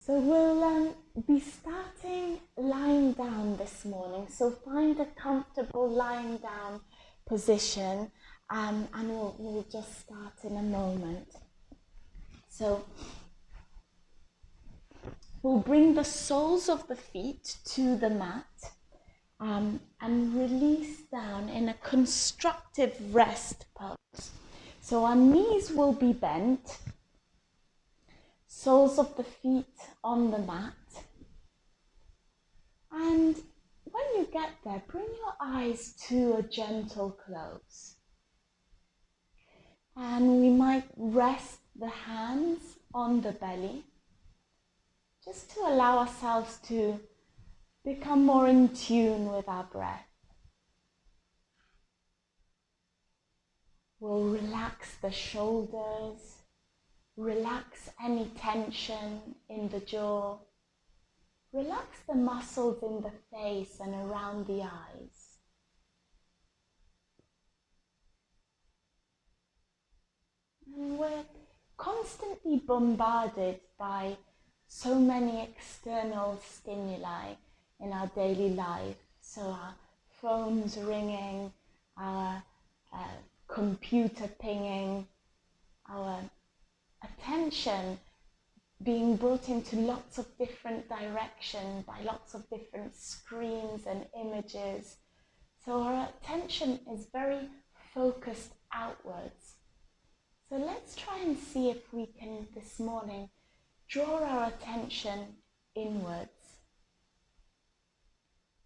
So we'll be starting lying down this morning. So find a comfortable lying down position, and we'll just start in a moment. So we'll bring the soles of the feet to the mat and release down in a constructive rest pose. So our knees will be bent, soles of the feet on the mat. And when you get there, bring your eyes to a gentle close. And we might rest the hands on the belly, just to allow ourselves to become more in tune with our breath. We'll relax the shoulders, relax any tension in the jaw, relax the muscles in the face and around the eyes. And we're constantly bombarded by so many external stimuli in our daily life. So our phones ringing, our computer pinging, our attention being brought into lots of different directions by lots of different screens and images. So our attention is very focused outwards. So let's try and see if we can this morning draw our attention inwards.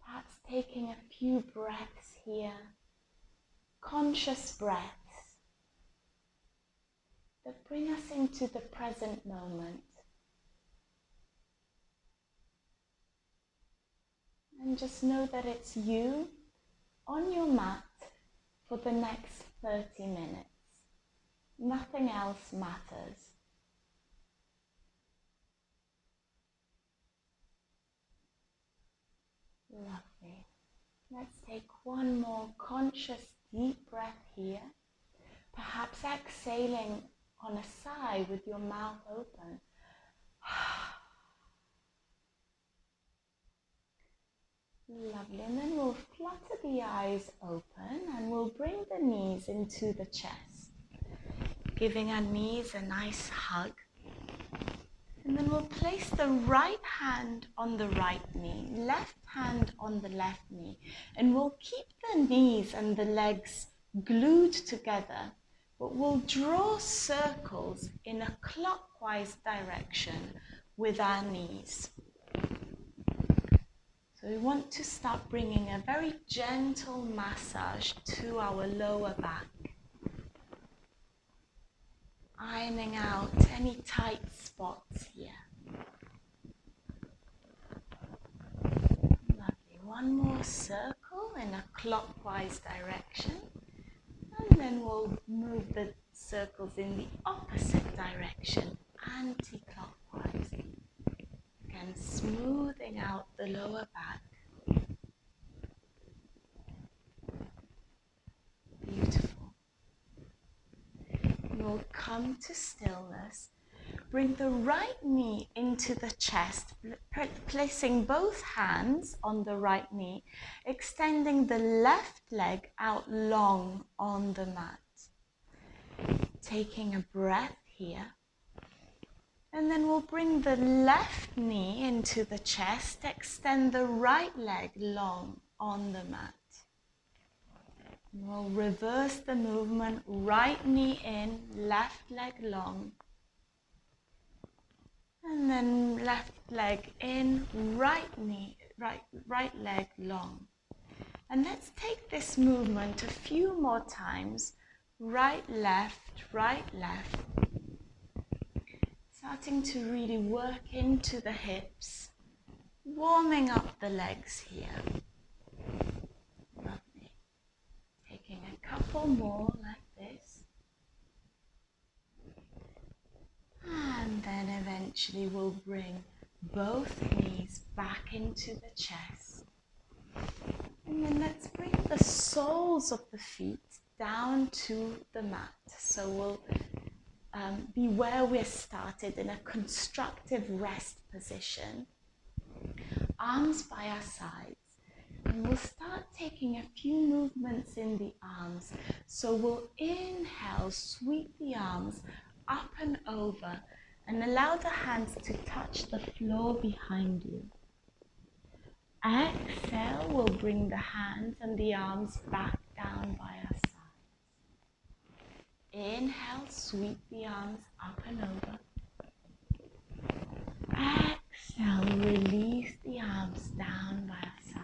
Perhaps taking a few breaths here, conscious breaths that bring us into the present moment. And just know that it's you on your mat for the next 30 minutes. Nothing else matters. Lovely. Let's take one more conscious deep breath here. Perhaps exhaling on a sigh with your mouth open. Lovely. And then we'll flutter the eyes open and we'll bring the knees into the chest, giving our knees a nice hug. And then we'll place the right hand on the right knee, left hand on the left knee, and we'll keep the knees and the legs glued together, but we'll draw circles in a clockwise direction with our knees. So we want to start bringing a very gentle massage to our lower back, ironing out any tight spots here. Lovely. One more circle in a clockwise direction, and then we'll move the circles in the opposite direction, anti-clockwise. Again, smoothing out the lower back. Beautiful. We'll come to stillness. Bring the right knee into the chest, placing both hands on the right knee, extending the left leg out long on the mat. Taking a breath here. And then we'll bring the left knee into the chest, extend the right leg long on the mat. And we'll reverse the movement, right knee in, left leg long. And then left leg in, right leg long. And let's take this movement a few more times. Right, left, starting to really work into the hips, warming up the legs here. Lovely. Taking a couple more like this. And then eventually we'll bring both knees back into the chest. And then let's bring the soles of the feet down to the mat. So we'll be where we're started in a constructive rest position, arms by our sides. And we'll start taking a few movements in the arms. So we'll inhale, sweep the arms up and over, and allow the hands to touch the floor behind you. Exhale, we'll bring the hands and the arms back down by our sides. Inhale, sweep the arms up and over. Exhale, release the arms down by our sides.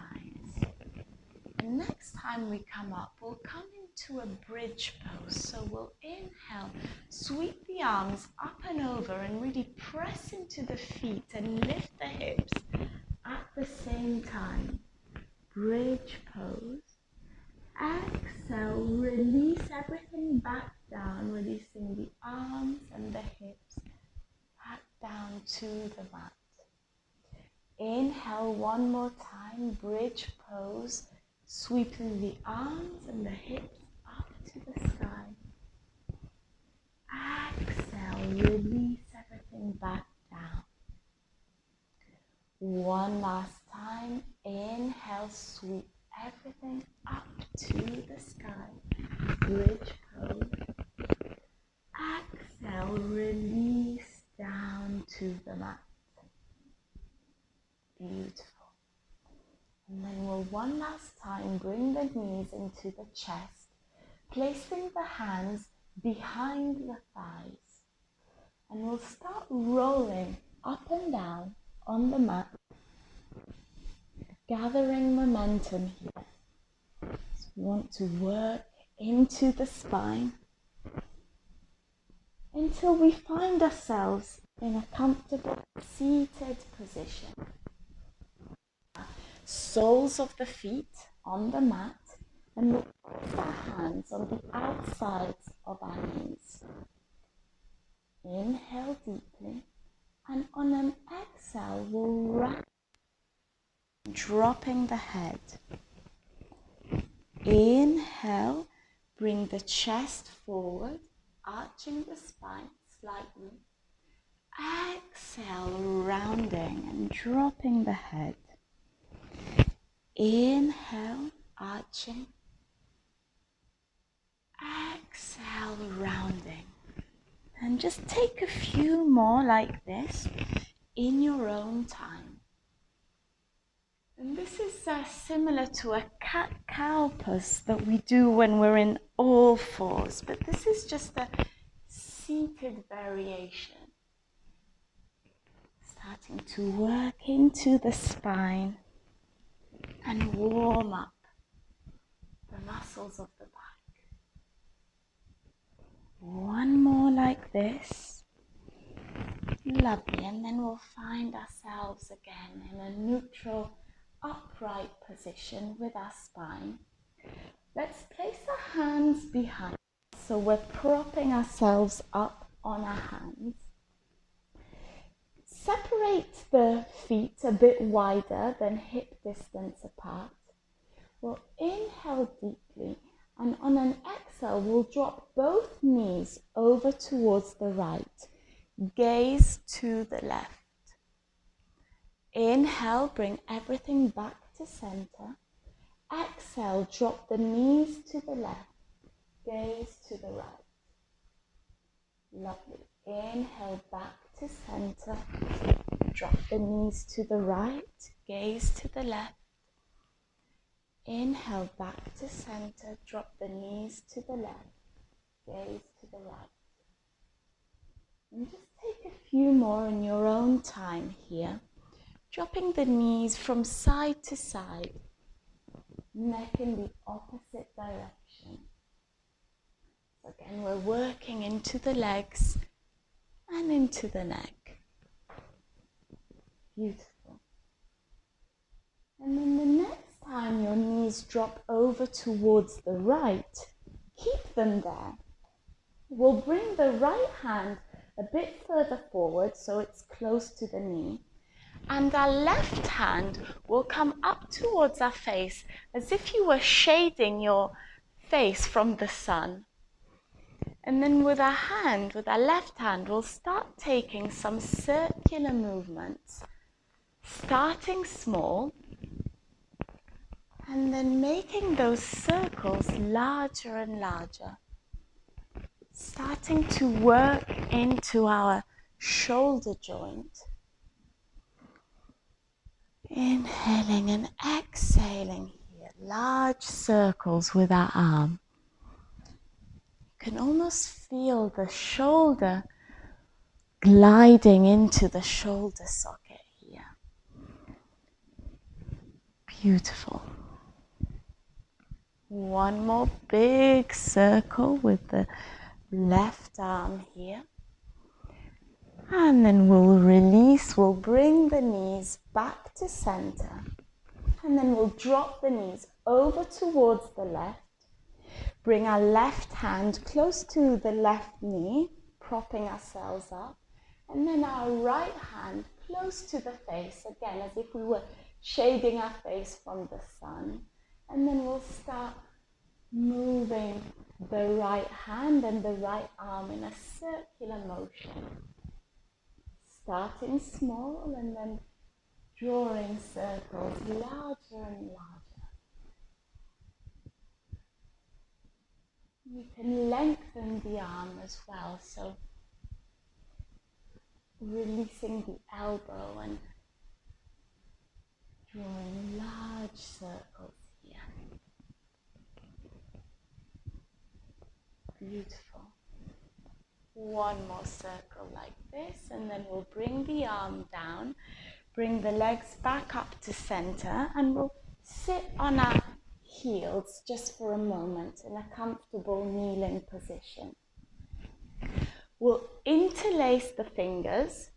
And next time we come up, we'll come into a bridge pose. So we'll inhale, sweep the arms up and over and really press into the feet and lift the hips at the same time. Bridge pose. Exhale, release everything back down, releasing the arms and the hips back down to the mat. Inhale one more time, bridge pose, sweeping the arms and the hips up to the sky. Exhale, release everything back down. One last time, inhale, sweep everything up to the sky. Bridge pose. Exhale, release down to the mat. Beautiful. And then we'll one last time bring the knees into the chest, placing the hands behind the thighs. And we'll start rolling up and down on the mat, gathering momentum here. So we want to work into the spine until we find ourselves in a comfortable seated position. Soles of the feet on the mat, and we'll place our hands on the outsides of our knees. Inhale deeply, and on an exhale, we'll wrap, dropping the head. Inhale, bring the chest forward, arching the spine slightly. Exhale, rounding and dropping the head. Inhale, arching. Exhale, rounding. And just take a few more like this in your own time. And this is similar to a cat-cow pose that we do when we're in all fours, but this is just a seated variation. Starting to work into the spine and warm up the muscles of the back. One more like this. Lovely. And then we'll find ourselves again in a neutral, upright position with our spine. Let's place our hands behind us. So we're propping ourselves up on our hands. Separate the feet a bit wider than hip distance apart. We'll inhale deeply, and on an exhale, we'll drop both knees over towards the right. Gaze to the left. Inhale, bring everything back to center. Exhale, drop the knees to the left. Gaze to the right. Lovely. Inhale, back to center. Drop the knees to the right. Gaze to the left. Inhale, back to center. Drop the knees to the left. Gaze to the right. And just take a few more in your own time here. Dropping the knees from side to side. Neck in the opposite direction. So again, we're working into the legs and into the neck. Beautiful. And then the next time your knees drop over towards the right, keep them there. We'll bring the right hand a bit further forward so it's close to the knee. And our left hand will come up towards our face as if you were shading your face from the sun. And then with our left hand, we'll start taking some circular movements, starting small, and then making those circles larger and larger, starting to work into our shoulder joint. Inhaling and exhaling here, large circles with our arm. You can almost feel the shoulder gliding into the shoulder socket here. Beautiful. One more big circle with the left arm here. And then we'll release, we'll bring the knees back to center. And then we'll drop the knees over towards the left. Bring our left hand close to the left knee, propping ourselves up. And then our right hand close to the face, again, as if we were shading our face from the sun. And then we'll start moving the right hand and the right arm in a circular motion. Starting small and then drawing circles larger and larger. You can lengthen the arm as well, so releasing the elbow and drawing large circles here. Beautiful. One more circle like this, and then we'll bring the arm down, bring the legs back up to center, and we'll sit on our heels just for a moment in a comfortable kneeling position. We'll interlace the fingers,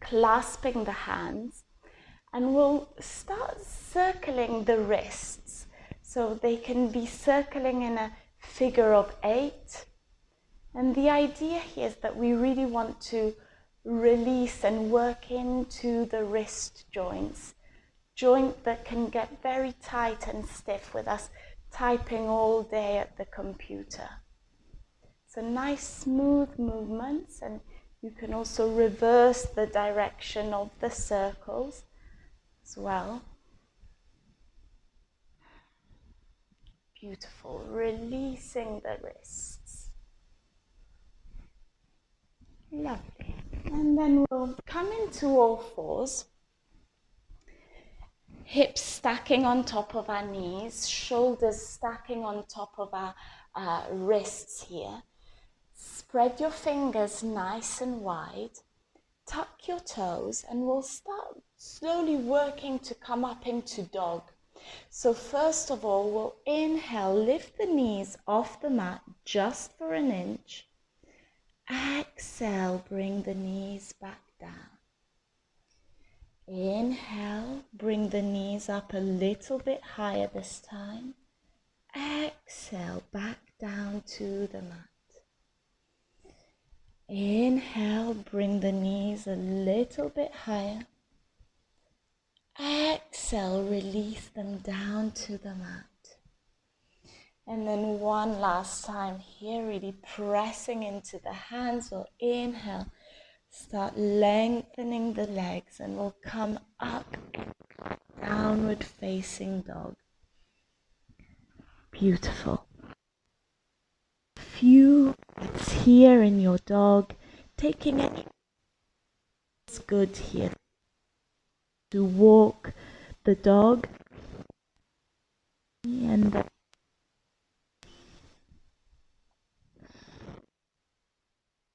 clasping the hands, and we'll start circling the wrists. So they can be circling in a figure of 8. And the idea here is that we really want to release and work into the wrist joints. Joint that can get very tight and stiff with us typing all day at the computer. So nice smooth movements, and you can also reverse the direction of the circles as well. Beautiful, releasing the wrists. Lovely. And then we'll come into all fours. Hips stacking on top of our knees, shoulders stacking on top of our wrists here. Spread your fingers nice and wide. Tuck your toes, and we'll start slowly working to come up into dog. So first of all, we'll inhale, lift the knees off the mat just for an inch. Exhale, bring the knees back down. Inhale, bring the knees up a little bit higher this time. Exhale, back down to the mat. Inhale, bring the knees a little bit higher. Exhale, release them down to the mat. And then one last time here, really pressing into the hands. We'll inhale, start lengthening the legs, and we'll come up, downward facing dog. Beautiful. Few breaths here in your dog, taking any good here. To walk the dog and the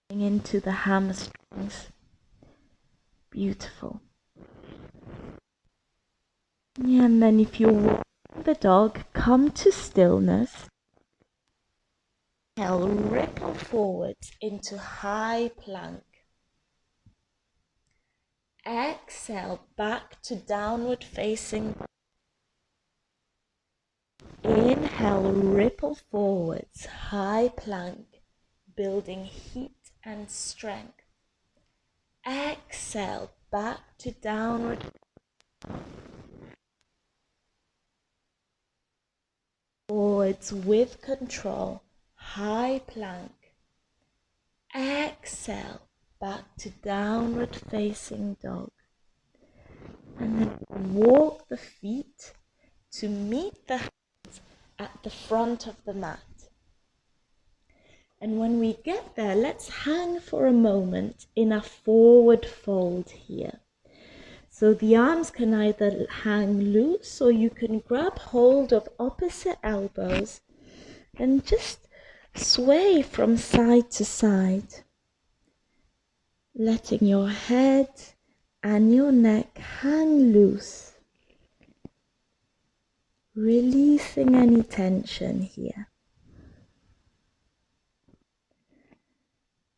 into the hamstrings. Beautiful. And then if you walk the dog, come to stillness. Exhale, ripple forwards into high plank. Exhale, back to downward facing. Inhale, ripple forwards, high plank, building heat and strength. Exhale, back to downward. Forwards with control, high plank. Exhale, back to downward facing dog. And then walk the feet to meet the hands at the front of the mat. And when we get there, let's hang for a moment in a forward fold here. So the arms can either hang loose or you can grab hold of opposite elbows and just sway from side to side, letting your head and your neck hang loose, releasing any tension here.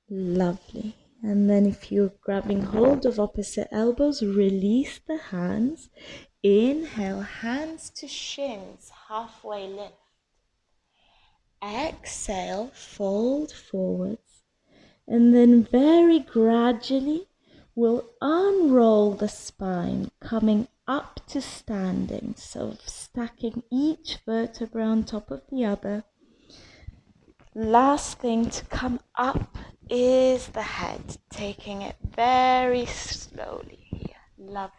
Lovely. And then if you're grabbing hold of opposite elbows, release the hands. Inhale, hands to shins, halfway lift. Exhale, fold forwards. And then very gradually, we'll unroll the spine, coming up to standing. So stacking each vertebra on top of the other. Last thing to come up is the head, taking it very slowly here. Lovely.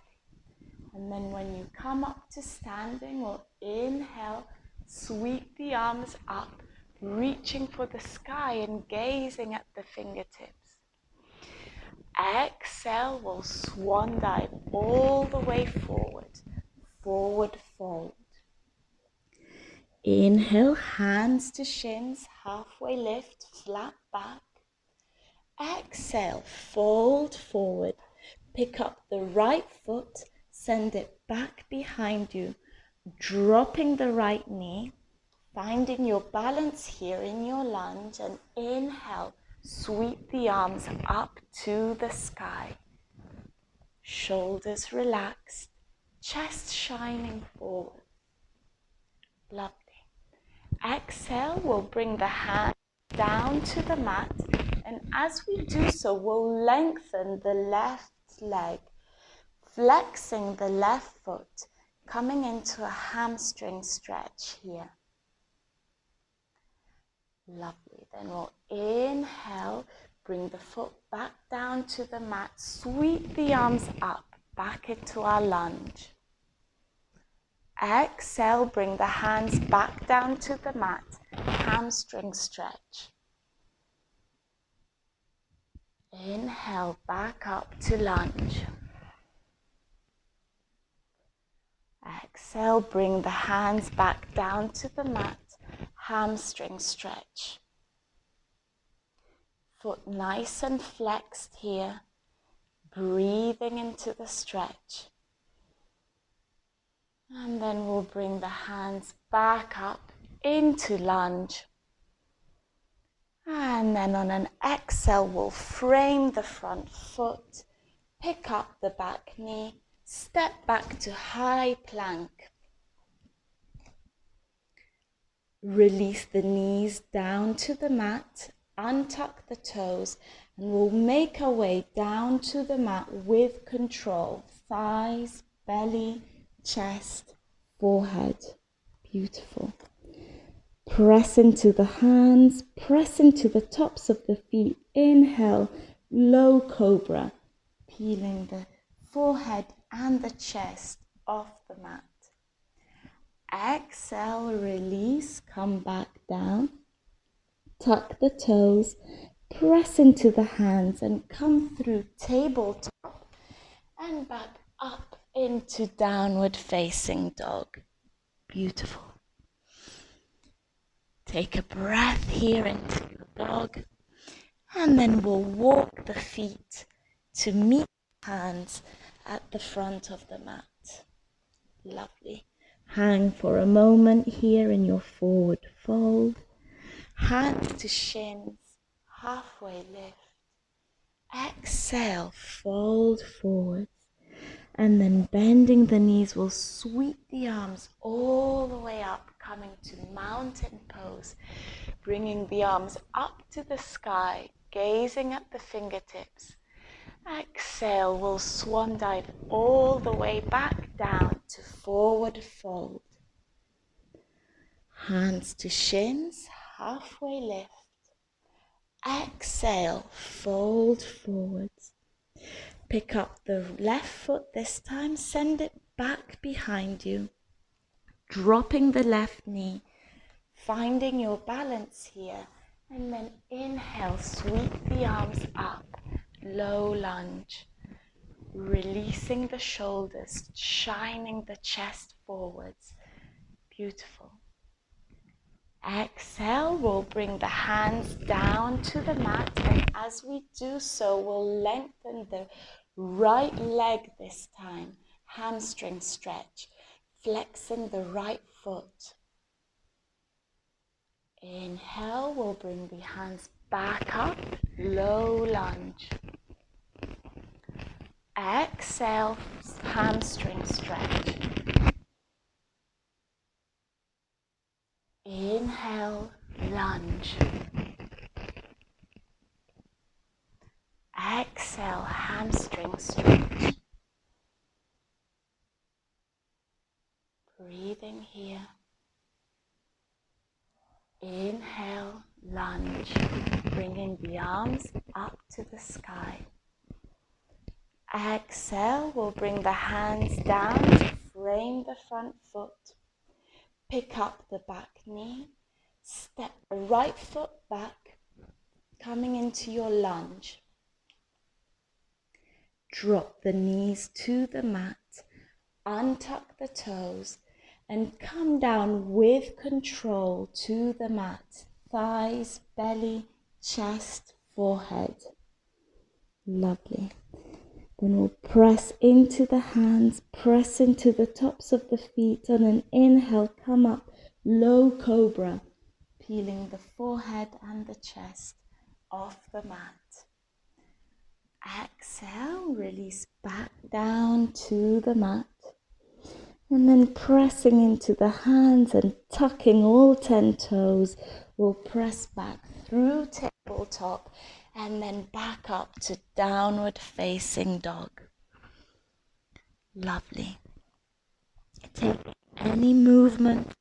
And then when you come up to standing, we'll inhale, sweep the arms up, reaching for the sky and gazing at the fingertips. Exhale, we'll swan dive all the way forward, forward fold. Inhale, hands to shins, halfway lift, flat back. Exhale, fold forward, pick up the right foot, send it back behind you, dropping the right knee, finding your balance here in your lunge, and inhale, sweep the arms up to the sky. Shoulders relaxed, chest shining forward. Lovely. Exhale, we'll bring the hand down to the mat, and as we do so, we'll lengthen the left leg, flexing the left foot, coming into a hamstring stretch here. Lovely. Then we'll inhale, bring the foot back down to the mat, sweep the arms up, back into our lunge. Exhale, bring the hands back down to the mat, hamstring stretch. Inhale, back up to lunge. Exhale, bring the hands back down to the mat, hamstring stretch. Foot nice and flexed here, breathing into the stretch. And then we'll bring the hands back up into lunge. And then on an exhale, we'll frame the front foot, pick up the back knee, step back to high plank. Release the knees down to the mat, untuck the toes, and we'll make our way down to the mat with control. Thighs, belly, chest, forehead. Beautiful. Press into the hands, press into the tops of the feet. Inhale, low cobra, peeling the forehead and the chest off the mat. Exhale, release, come back down. Tuck the toes, press into the hands and come through tabletop and back up into downward facing dog. Beautiful. Take a breath here into your dog, and then we'll walk the feet to meet hands at the front of the mat. Lovely. Hang for a moment here in your forward fold. Hands to shins, halfway lift. Exhale, fold forwards. And then bending the knees, we'll sweep the arms all the way up, coming to mountain pose. Bringing the arms up to the sky, gazing at the fingertips. Exhale, we'll swan dive all the way back down to forward fold. Hands to shins, halfway lift. Exhale, fold forwards. Pick up the left foot this time, send it back behind you. Dropping the left knee, finding your balance here, and then inhale, sweep the arms up, low lunge. Releasing the shoulders, shining the chest forwards. Beautiful. Exhale, we'll bring the hands down to the mat, and as we do so, we'll lengthen the right leg this time. Hamstring stretch, flexing the right foot. Inhale, we'll bring the hands back up, low lunge. Exhale, hamstring stretch. Inhale, lunge. Exhale, hamstring stretch. Breathing here. Inhale, lunge, bringing the arms up to the sky. Exhale, we'll bring the hands down to frame the front foot. Pick up the back knee, step the right foot back, coming into your lunge. Drop the knees to the mat, untuck the toes, and come down with control to the mat. Thighs, belly, chest, forehead. Lovely. Then we'll press into the hands, press into the tops of the feet. On an inhale, come up, low cobra, peeling the forehead and the chest off the mat. Exhale, release back down to the mat. And then pressing into the hands and tucking all 10 toes, we'll press back through tabletop and then back up to downward facing dog. Lovely. Take any movement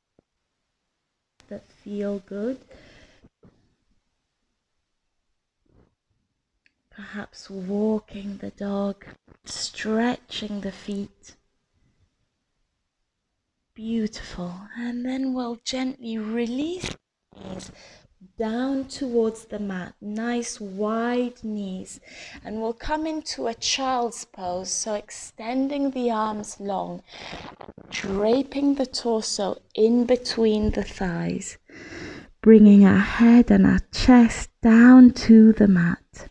that feel good. Perhaps walking the dog, stretching the feet. Beautiful. And then we'll gently release the knees down towards the mat. Nice wide knees. And we'll come into a child's pose. So extending the arms long, draping the torso in between the thighs. Bringing our head and our chest down to the mat.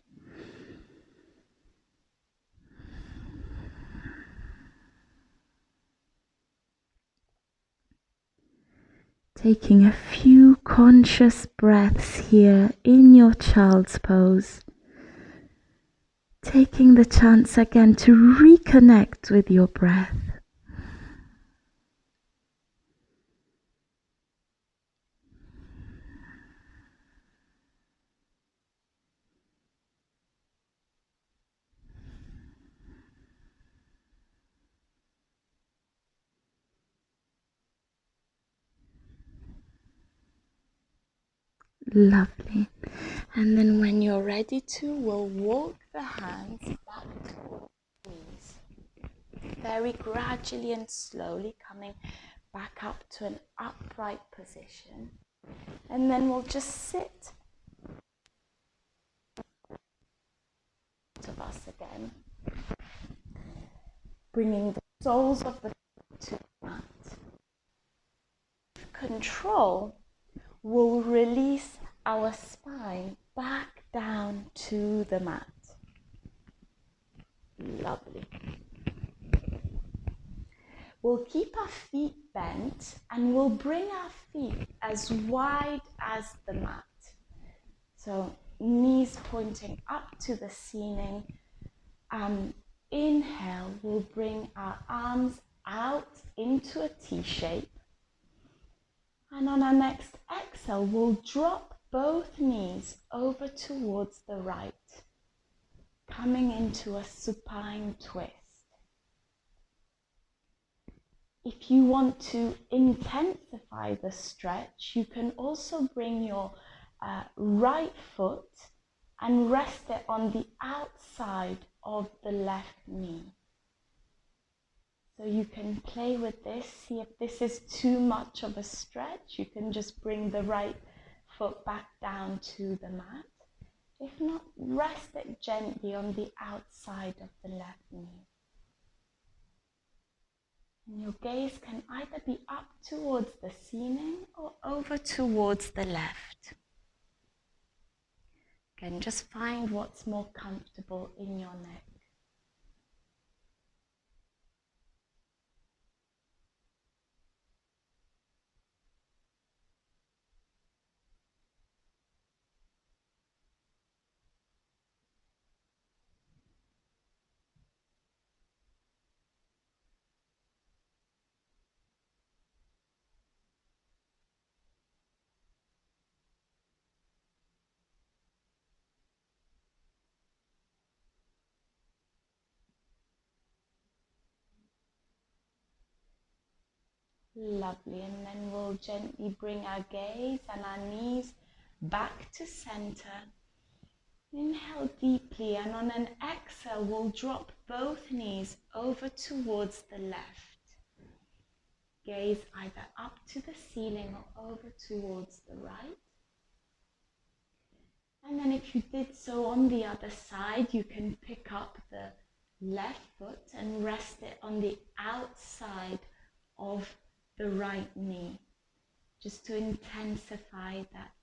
Taking a few conscious breaths here in your child's pose. Taking the chance again to reconnect with your breath. Lovely. And then when you're ready to, we'll walk the hands back towards the knees. Very gradually and slowly coming back up to an upright position. And then we'll just sit of us again. Bringing the soles of the feet to the mat. Control will release our spine back down to the mat. Lovely. We'll keep our feet bent and we'll bring our feet as wide as the mat. So knees pointing up to the ceiling. Inhale, we'll bring our arms out into a T shape. And on our next exhale, we'll drop both knees over towards the right, coming into a supine twist. if you want to intensify the stretch, you can also bring your right foot and rest it on the outside of the left knee. So you can play with this, see if this is too much of a stretch. You can just bring the right foot back down to the mat. If not, rest it gently on the outside of the left knee. And your gaze can either be up towards the ceiling or over towards the left. Again, just find what's more comfortable in your neck. Lovely, and then we'll gently bring our gaze and our knees back to center. Inhale deeply, and on an exhale, we'll drop both knees over towards the left. Gaze either up to the ceiling or over towards the right. And then if you did so on the other side, you can pick up the left foot and rest it on the outside of the right knee, just to intensify that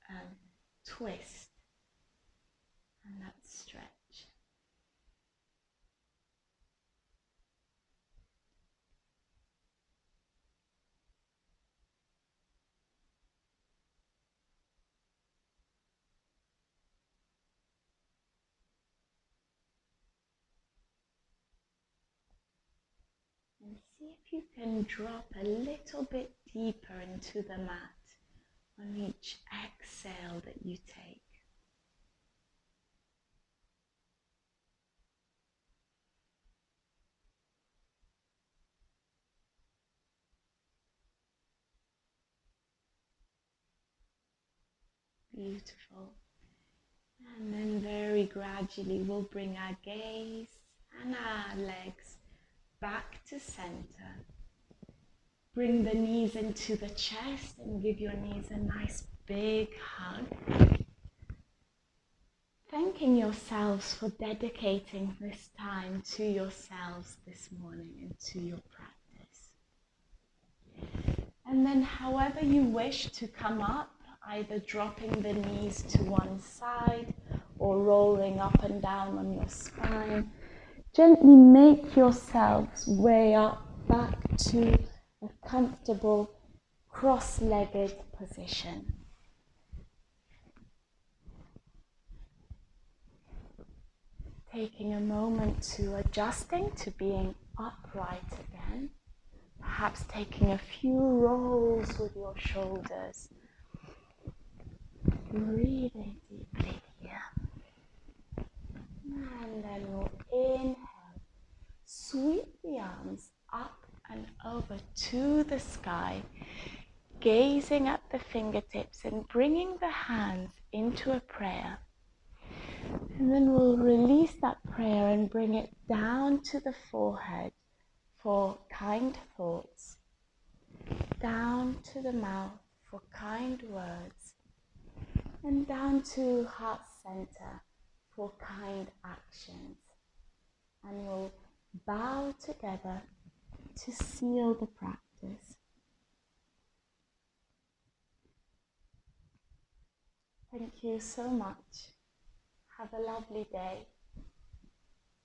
twist and that stretch. And see if you can drop a little bit deeper into the mat on each exhale that you take. Beautiful. And then very gradually we'll bring our gaze and our legs back to center. Bring the knees into the chest and give your knees a nice big hug. Thanking yourselves for dedicating this time to yourselves this morning and to your practice. And then however you wish to come up, either dropping the knees to one side or rolling up and down on your spine, gently make yourselves way up back to a comfortable cross-legged position. Taking a moment to adjusting to being upright again. Perhaps taking a few rolls with your shoulders. Breathing deeply here. And then we'll inhale. Sweep the arms up and over to the sky, gazing at the fingertips and bringing the hands into a prayer. And then we'll release that prayer and bring it down to the forehead for kind thoughts, down to the mouth for kind words, and down to heart center for kind actions. And we'll bow together to seal the practice. Thank you so much. Have a lovely day.